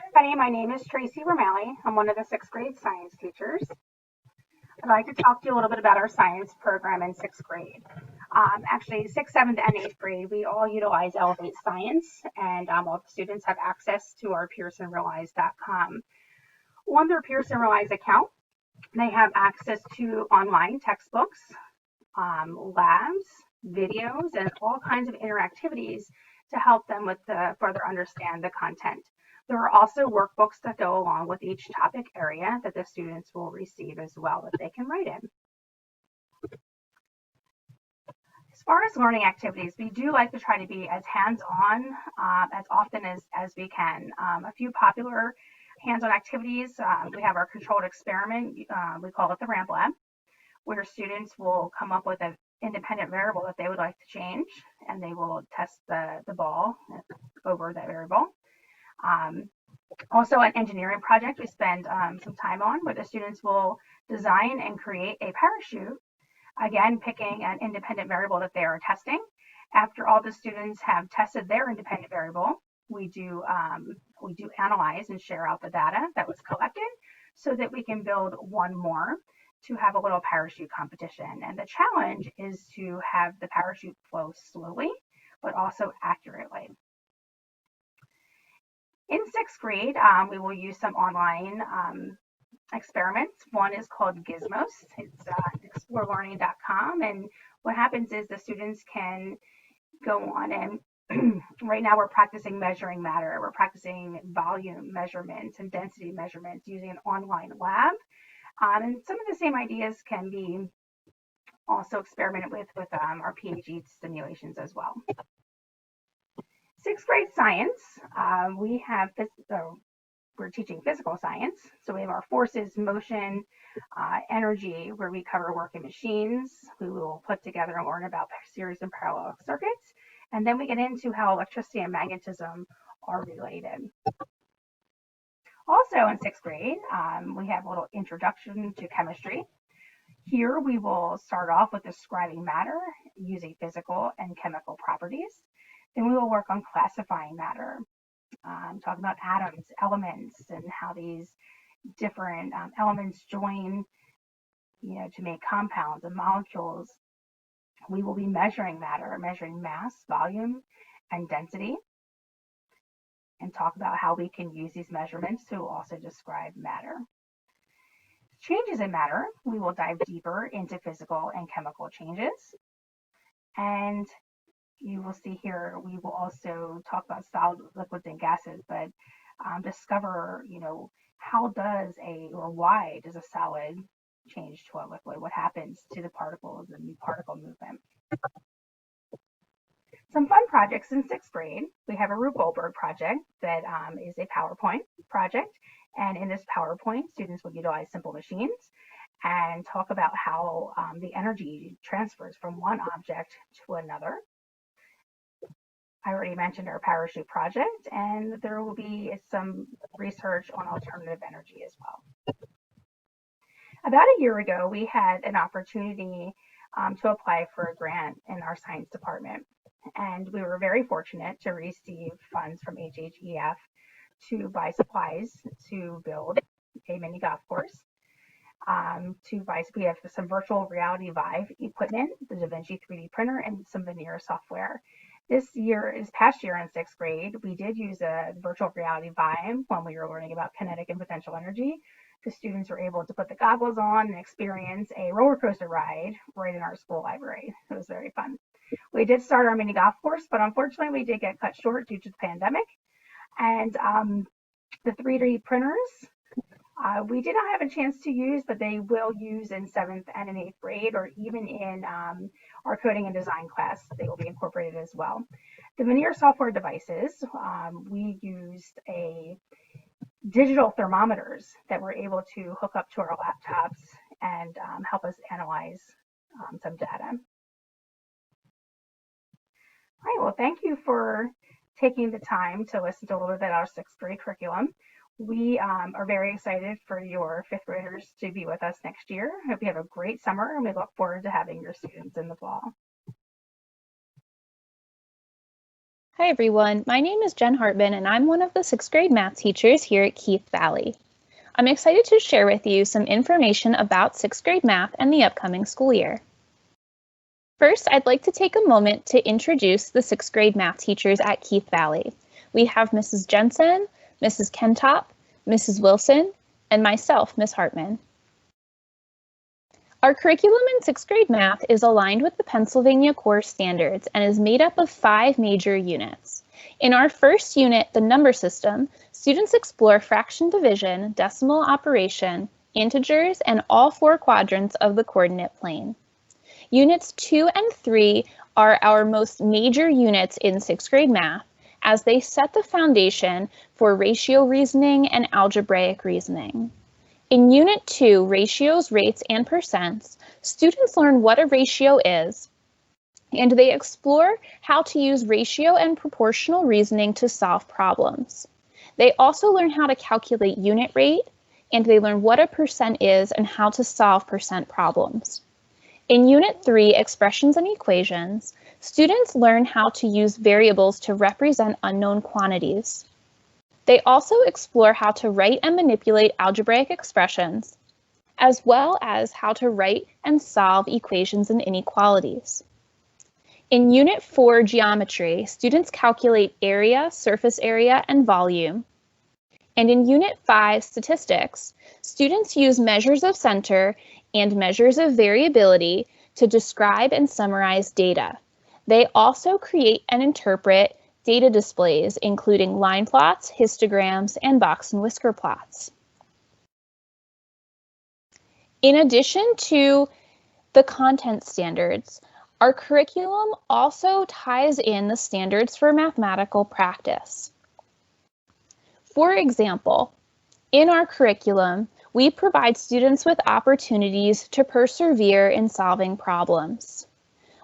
everybody, my name is Tracy Romali. I'm one of the sixth grade science teachers. I'd like to talk to you a little bit about our science program in sixth grade. Actually, sixth, seventh, and eighth grade, we all utilize Elevate Science, and all the students have access to our PearsonRealize.com. On their Pearson Realize account, they have access to online textbooks, labs, videos, and all kinds of interactivities to help them with further understand the content. There are also workbooks that go along with each topic area that the students will receive as well that they can write in. As far as learning activities, we do like to try to be as hands-on as often as we can. A few popular hands-on activities, we have our controlled experiment, we call it the ramp lab, where students will come up with an independent variable that they would like to change, and they will test the ball over that variable. Also, an engineering project we spend some time on, where the students will design and create a parachute, again picking an independent variable that they are testing. After all the students have tested their independent variable, we do analyze and share out the data that was collected so that we can build one more to have a little parachute competition. And the challenge is to have the parachute flow slowly, but also accurately. In sixth grade, we will use some online experiments. One is called Gizmos. It's explorelearning.com. And what happens is the students can go on and right now we're practicing measuring matter. We're practicing volume measurements and density measurements using an online lab. And some of the same ideas can be also experimented with our PhD simulations as well. Sixth grade science, we're teaching physical science. So we have our forces, motion, energy, where we cover working machines. We will put together and learn about series and parallel circuits. And then we get into how electricity and magnetism are related. Also in sixth grade, we have a little introduction to chemistry. Here we will start off with describing matter using physical and chemical properties. Then we will work on classifying matter, talking about atoms, elements, and how these different elements join, to make compounds and molecules. We will be measuring matter, measuring mass, volume, and density, and talk about how we can use these measurements to also describe matter. Changes in matter, we will dive deeper into physical and chemical changes. And you will see here, we will also talk about solid, liquids, and gases, but discover, how does why does a solid change to a liquid? What happens to the particles and the particle movement? Some fun projects in sixth grade. We have a Rube Goldberg project that is a PowerPoint project. And in this PowerPoint, students will utilize simple machines and talk about how the energy transfers from one object to another. I already mentioned our parachute project, and there will be some research on alternative energy as well. About a year ago, we had an opportunity to apply for a grant in our science department, and we were very fortunate to receive funds from HHEF to buy supplies to build a mini golf course. We have some virtual reality Vive equipment, the DaVinci 3D printer, and some veneer software. This past year in sixth grade, we did use a virtual reality Vive when we were learning about kinetic and potential energy. The students were able to put the goggles on and experience a roller coaster ride right in our school library. It was very fun. We did start our mini golf course, but unfortunately we did get cut short due to the pandemic. And the 3D printers, we did not have a chance to use, but they will use in seventh and in eighth grade, or even in our coding and design class, they will be incorporated as well. The veneer software devices, we used digital thermometers that were able to hook up to our laptops and help us analyze some data. All right, well, thank you for taking the time to listen to a little bit about our sixth grade curriculum. We are very excited for your fifth graders to be with us next year. I hope you have a great summer, and we look forward to having your students in the fall. Hi everyone, my name is Jen Hartman and I'm one of the 6th grade math teachers here at Keith Valley. I'm excited to share with you some information about 6th grade math and the upcoming school year. First, I'd like to take a moment to introduce the 6th grade math teachers at Keith Valley. We have Mrs. Jensen, Mrs. Kentop, Mrs. Wilson, and myself, Ms. Hartman. Our curriculum in 6th grade math is aligned with the Pennsylvania Core Standards and is made up of 5 major units. In our first unit, the number system, students explore fraction division, decimal operation, integers, and all 4 quadrants of the coordinate plane. Units 2 and 3 are our most major units in 6th grade math, as they set the foundation for ratio reasoning and algebraic reasoning. In Unit 2, Ratios, Rates, and Percents, students learn what a ratio is, and they explore how to use ratio and proportional reasoning to solve problems. They also learn how to calculate unit rate, and they learn what a percent is and how to solve percent problems. In Unit 3, Expressions and Equations, students learn how to use variables to represent unknown quantities. They also explore how to write and manipulate algebraic expressions, as well as how to write and solve equations and inequalities. In Unit 4, Geometry, students calculate area, surface area, and volume. And in Unit 5, Statistics, students use measures of center and measures of variability to describe and summarize data. They also create and interpret data displays, including line plots, histograms, and box and whisker plots. In addition to the content standards, our curriculum also ties in the standards for mathematical practice. For example, in our curriculum, we provide students with opportunities to persevere in solving problems.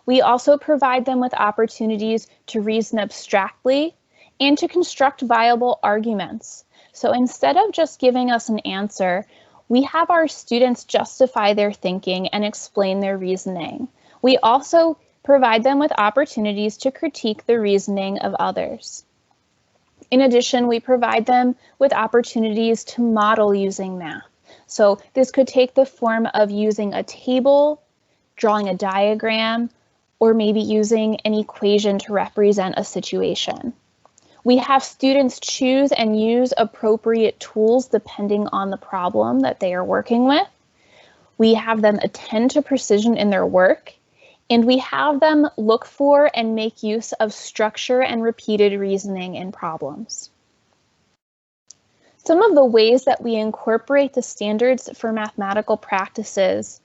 We also provide them with opportunities to reason abstractly and to construct viable arguments. So instead of just giving us an answer, we have our students justify their thinking and explain their reasoning. We also provide them with opportunities to critique the reasoning of others. In addition, we provide them with opportunities to model using math. So this could take the form of using a table, drawing a diagram, or maybe using an equation to represent a situation. We have students choose and use appropriate tools depending on the problem that they are working with. We have them attend to precision in their work, and we have them look for and make use of structure and repeated reasoning in problems. Some of the ways that we incorporate the standards for mathematical practices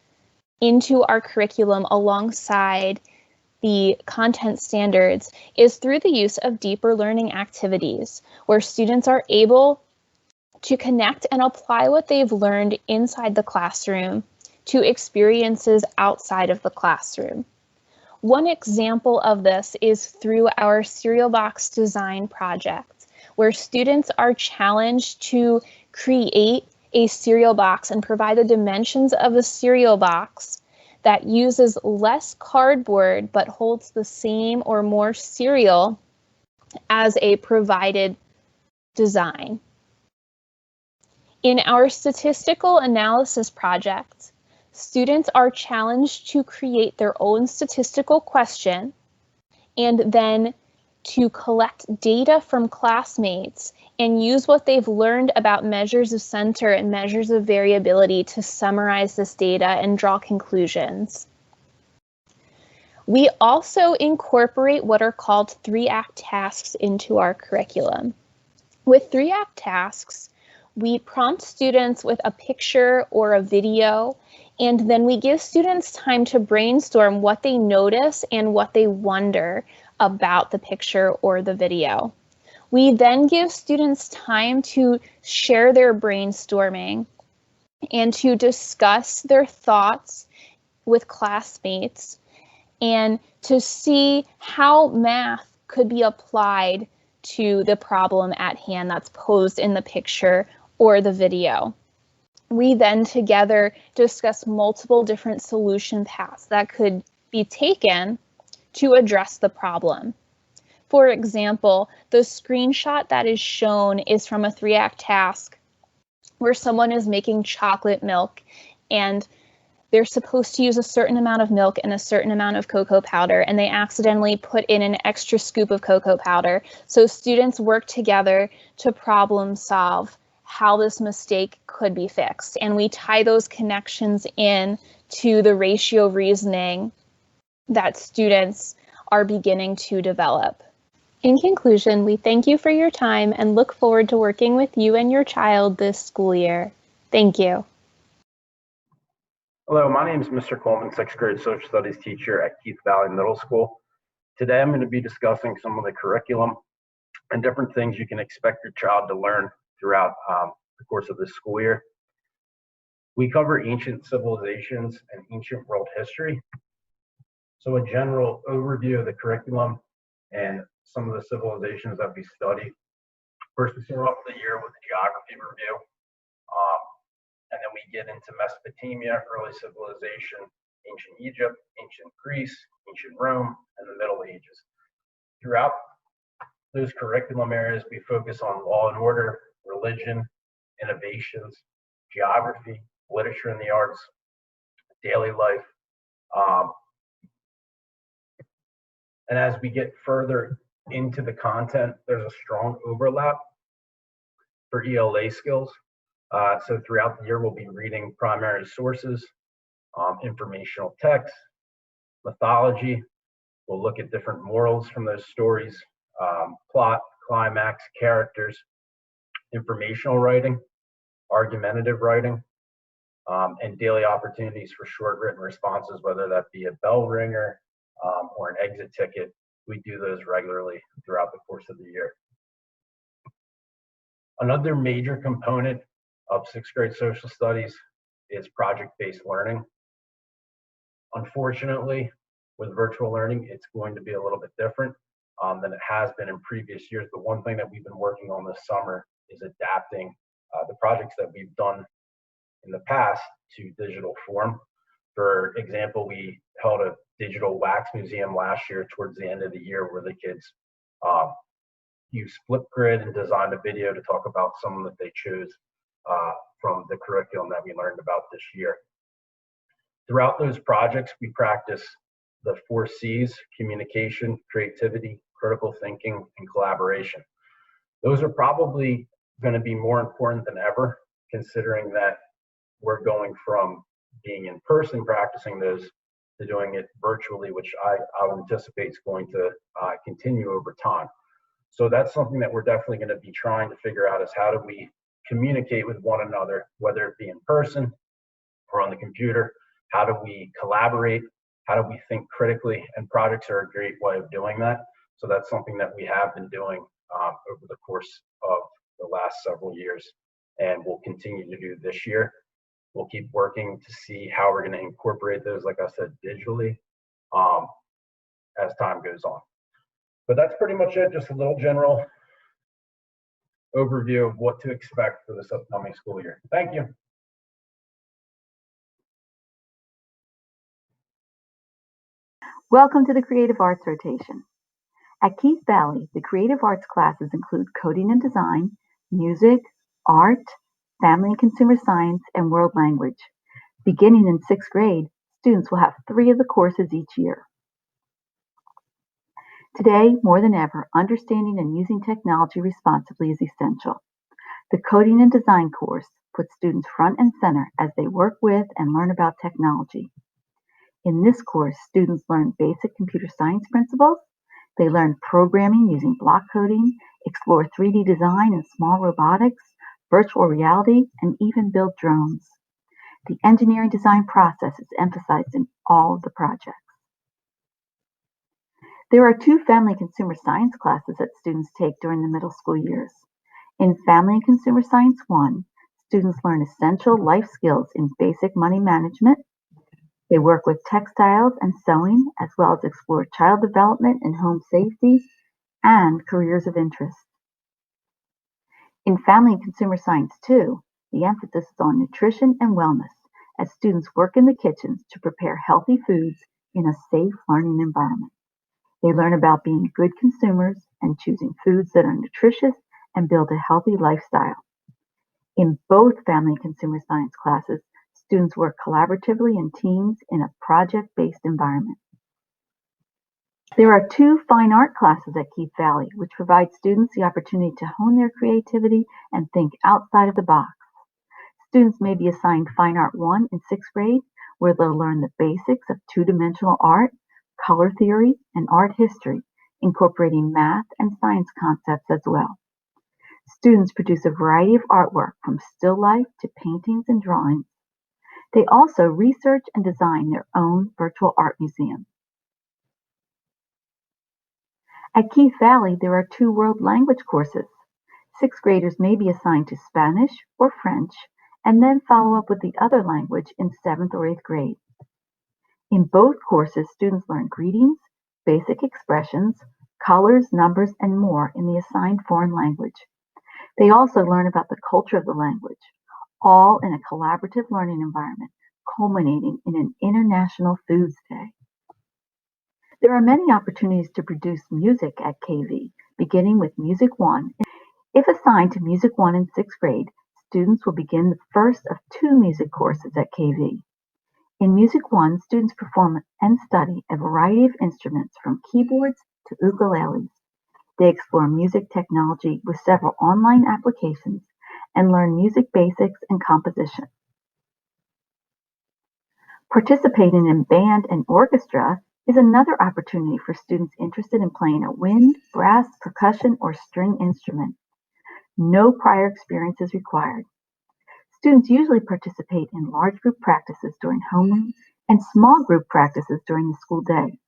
into our curriculum alongside the content standards is through the use of deeper learning activities, where students are able to connect and apply what they've learned inside the classroom to experiences outside of the classroom. One example of this is through our cereal box design project, where students are challenged to create a cereal box and provide the dimensions of a cereal box that uses less cardboard but holds the same or more cereal as a provided design. In our statistical analysis project, students are challenged to create their own statistical question and then to collect data from classmates and use what they've learned about measures of center and measures of variability to summarize this data and draw conclusions. We also incorporate what are called 3-act tasks into our curriculum. With 3-act tasks, we prompt students with a picture or a video, and then we give students time to brainstorm what they notice and what they wonder about the picture or the video. We then give students time to share their brainstorming and to discuss their thoughts with classmates and to see how math could be applied to the problem at hand that's posed in the picture or the video. We then together discuss multiple different solution paths that could be taken to address the problem. For example, the screenshot that is shown is from a 3-act task where someone is making chocolate milk and they're supposed to use a certain amount of milk and a certain amount of cocoa powder, and they accidentally put in an extra scoop of cocoa powder. So students work together to problem solve how this mistake could be fixed. And we tie those connections in to the ratio reasoning that students are beginning to develop. In conclusion, we thank you for your time and look forward to working with you and your child this school year. Thank you. Hello, my name is Mr. Coleman, 6th grade social studies teacher at Keith Valley Middle School. Today I'm going to be discussing some of the curriculum and different things you can expect your child to learn throughout the course of this school year. We cover ancient civilizations and ancient world history. So a general overview of the curriculum and some of the civilizations that we study. First, we start off the year with a geography review. And then we get into Mesopotamia, early civilization, ancient Egypt, ancient Greece, ancient Rome, and the Middle Ages. Throughout those curriculum areas, we focus on law and order, religion, innovations, geography, literature and the arts, daily life. And as we get further into the content, there's a strong overlap for ELA skills. So throughout the year, we'll be reading primary sources, informational text, mythology. We'll look at different morals from those stories, plot, climax, characters, informational writing, argumentative writing, and daily opportunities for short written responses, whether that be a bell ringer or an exit ticket. We do those regularly throughout the course of the year. Another major component of 6th grade social studies is project-based learning. Unfortunately, with virtual learning, it's going to be a little bit different than it has been in previous years. But one thing that we've been working on this summer is adapting the projects that we've done in the past to digital form. For example, we held a digital wax museum last year towards the end of the year where the kids used Flipgrid and designed a video to talk about some that they chose from the curriculum that we learned about this year. Throughout those projects, we practice the 4 C's: communication, creativity, critical thinking, and collaboration. Those are probably going to be more important than ever, considering that we're going from being in person practicing those to doing it virtually, which I would anticipate is going to continue over time. So that's something that we're definitely going to be trying to figure out, is how do we communicate with one another, whether it be in person or on the computer. How do we collaborate? How do we think critically? And projects are a great way of doing that. So that's something that we have been doing over the course of the last several years, and we'll continue to do this year. We'll keep working to see how we're going to incorporate those, like I said, digitally as time goes on. But that's pretty much it, just a little general overview of what to expect for this upcoming school year. Thank you. Welcome to the Creative Arts Rotation. At Keith Valley, the creative arts classes include coding and design, music, art, family and consumer science, and world language. Beginning in 6th grade, students will have 3 of the courses each year. Today, more than ever, understanding and using technology responsibly is essential. The Coding and Design course puts students front and center as they work with and learn about technology. In this course, students learn basic computer science principles. They learn programming using block coding, explore 3D design and small robotics, virtual reality, and even build drones. The engineering design process is emphasized in all of the projects. There are 2 family and consumer science classes that students take during the middle school years. In Family and Consumer Science 1, students learn essential life skills in basic money management. They work with textiles and sewing, as well as explore child development and home safety and careers of interest. In Family and Consumer Science 2, the emphasis is on nutrition and wellness, as students work in the kitchens to prepare healthy foods in a safe learning environment. They learn about being good consumers and choosing foods that are nutritious and build a healthy lifestyle. In both family and consumer science classes, students work collaboratively in teams in a project-based environment. There are 2 fine art classes at Keith Valley, which provide students the opportunity to hone their creativity and think outside of the box. Students may be assigned Fine Art 1 in 6th grade, where they'll learn the basics of two-dimensional art, color theory, and art history, incorporating math and science concepts as well. Students produce a variety of artwork from still life to paintings and drawings. They also research and design their own virtual art museum. At Keith Valley, there are 2 world language courses. 6th graders may be assigned to Spanish or French, and then follow up with the other language in 7th or 8th grade. In both courses, students learn greetings, basic expressions, colors, numbers, and more in the assigned foreign language. They also learn about the culture of the language, all in a collaborative learning environment, culminating in an International Foods Day. There are many opportunities to produce music at KV, beginning with Music 1. If assigned to Music 1 in 6th grade, students will begin the first of 2 music courses at KV. In Music 1, students perform and study a variety of instruments from keyboards to ukuleles. They explore music technology with several online applications and learn music basics and composition. Participating in band and orchestra is another opportunity for students interested in playing a wind, brass, percussion, or string instrument. No prior experience is required. Students usually participate in large group practices during homeroom and small group practices during the school day.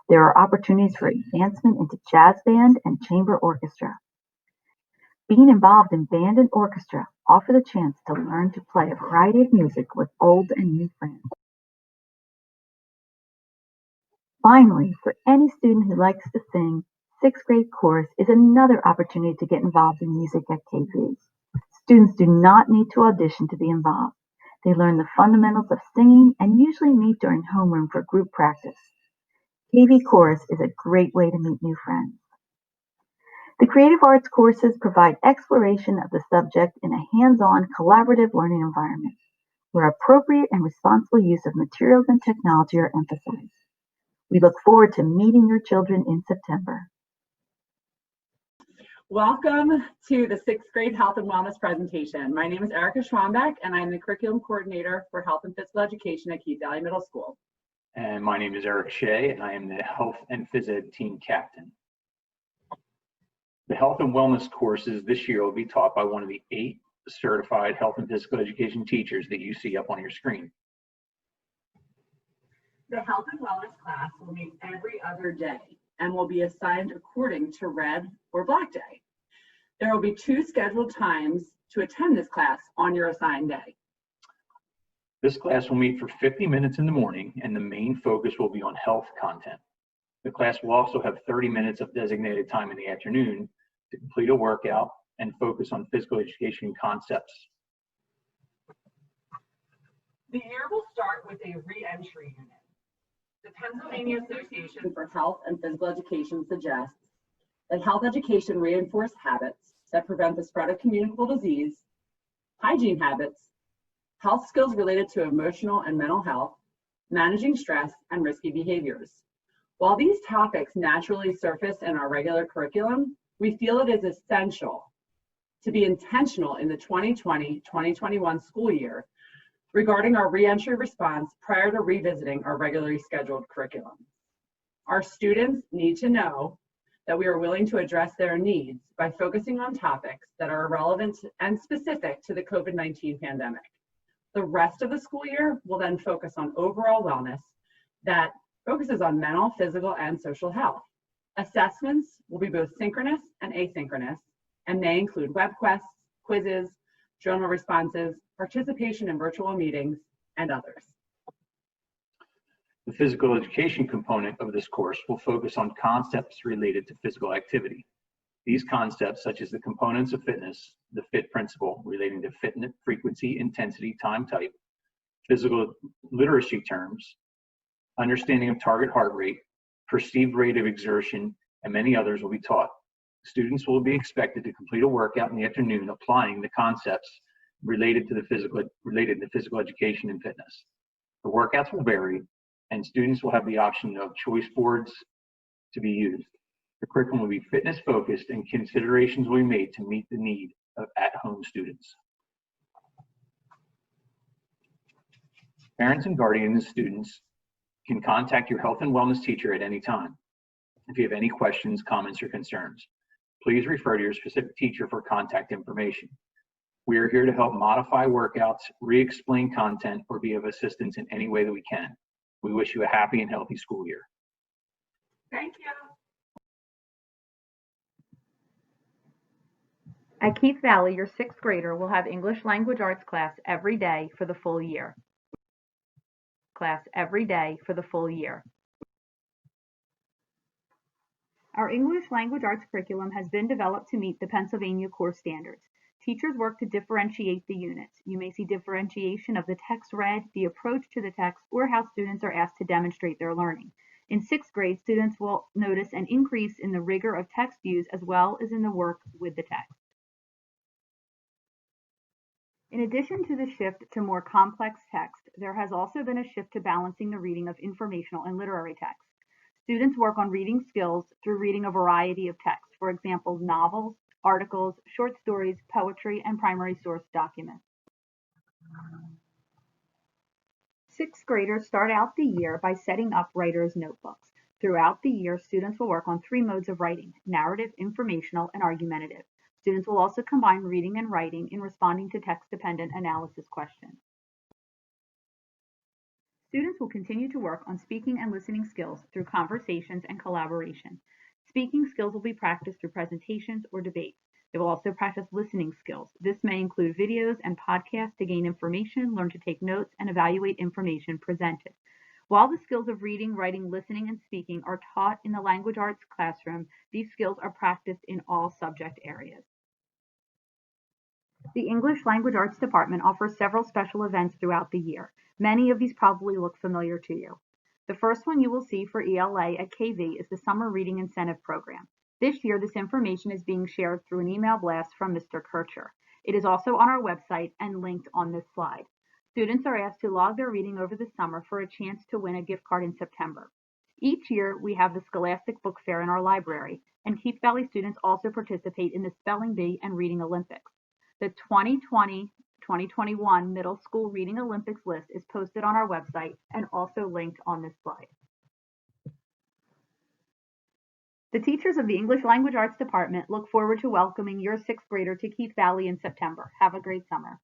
There are opportunities for advancement into jazz band and chamber orchestra. Being involved in band and orchestra offer the chance to learn to play a variety of music with old and new friends. Finally, for any student who likes to sing, 6th grade chorus is another opportunity to get involved in music at KV. Students do not need to audition to be involved. They learn the fundamentals of singing and usually meet during homeroom for group practice. KV chorus is a great way to meet new friends. The creative arts courses provide exploration of the subject in a hands-on, collaborative learning environment, where appropriate and responsible use of materials and technology are emphasized. We look forward to meeting your children in September. Welcome to the 6th grade health and wellness presentation. My name is Erica Schwambeck, and I'm the curriculum coordinator for health and physical education at Keith Valley Middle School. And my name is Eric Shea, and I am the health and phys ed team captain. The health and wellness courses this year will be taught by one of the 8 certified health and physical education teachers that you see up on your screen. The health and wellness class will meet every other day and will be assigned according to red or black day. There will be 2 scheduled times to attend this class on your assigned day. This class will meet for 50 minutes in the morning, and the main focus will be on health content. The class will also have 30 minutes of designated time in the afternoon to complete a workout and focus on physical education concepts. The year will start with a re-entry unit. The Pennsylvania Association for Health and Physical Education suggests that health education reinforce habits that prevent the spread of communicable disease, hygiene habits, health skills related to emotional and mental health, managing stress, and risky behaviors. While these topics naturally surface in our regular curriculum, we feel it is essential to be intentional in the 2020-2021 school year regarding our reentry response prior to revisiting our regularly scheduled curriculum. Our students need to know that we are willing to address their needs by focusing on topics that are relevant and specific to the COVID-19 pandemic. The rest of the school year will then focus on overall wellness that focuses on mental, physical, and social health. Assessments will be both synchronous and asynchronous, and may include web quests, quizzes, journal responses, participation in virtual meetings, and others. The physical education component of this course will focus on concepts related to physical activity. These concepts, such as the components of fitness, the FIT principle relating to fitness, frequency, intensity, time, type, physical literacy terms, understanding of target heart rate, perceived rate of exertion, and many others will be taught. Students will be expected to complete a workout in the afternoon applying the concepts related to physical education and fitness. The workouts will vary, and students will have the option of choice boards to be used. The curriculum will be fitness focused, and considerations will be made to meet the need of at-home students. Parents and guardians of students can contact your health and wellness teacher at any time if you have any questions, comments, or concerns. Please refer to your specific teacher for contact information. We are here to help modify workouts, re-explain content, or be of assistance in any way that we can. We wish you a happy and healthy school year. Thank you. At Keith Valley, your sixth grader will have English language arts class every day for the full year. Our English language arts curriculum has been developed to meet the Pennsylvania core standards. Teachers work to differentiate the units. You may see differentiation of the text read, the approach to the text, or how students are asked to demonstrate their learning. In sixth grade, students will notice an increase in the rigor of text use as well as in the work with the text. In addition to the shift to more complex text, there has also been a shift to balancing the reading of informational and literary text. Students work on reading skills through reading a variety of texts, for example, novels, articles, short stories, poetry, and primary source documents. Sixth graders start out the year by setting up writer's notebooks. Throughout the year, students will work on 3 modes of writing: narrative, informational, and argumentative. Students will also combine reading and writing in responding to text-dependent analysis questions. Students will continue to work on speaking and listening skills through conversations and collaboration. Speaking skills will be practiced through presentations or debates. They will also practice listening skills. This may include videos and podcasts to gain information, learn to take notes, and evaluate information presented. While the skills of reading, writing, listening, and speaking are taught in the language arts classroom, these skills are practiced in all subject areas. The English Language Arts Department offers several special events throughout the year. Many of these probably look familiar to you. The first one you will see for ELA at KV is the Summer Reading Incentive Program. This year, this information is being shared through an email blast from Mr. Kircher. It is also on our website and linked on this slide. Students are asked to log their reading over the summer for a chance to win a gift card in September. Each year, we have the Scholastic Book Fair in our library, and Keith Valley students also participate in the Spelling Bee and Reading Olympics. The 2020-2021 Middle School Reading Olympics list is posted on our website and also linked on this slide. The teachers of the English Language Arts Department look forward to welcoming your sixth grader to Keith Valley in September. Have a great summer.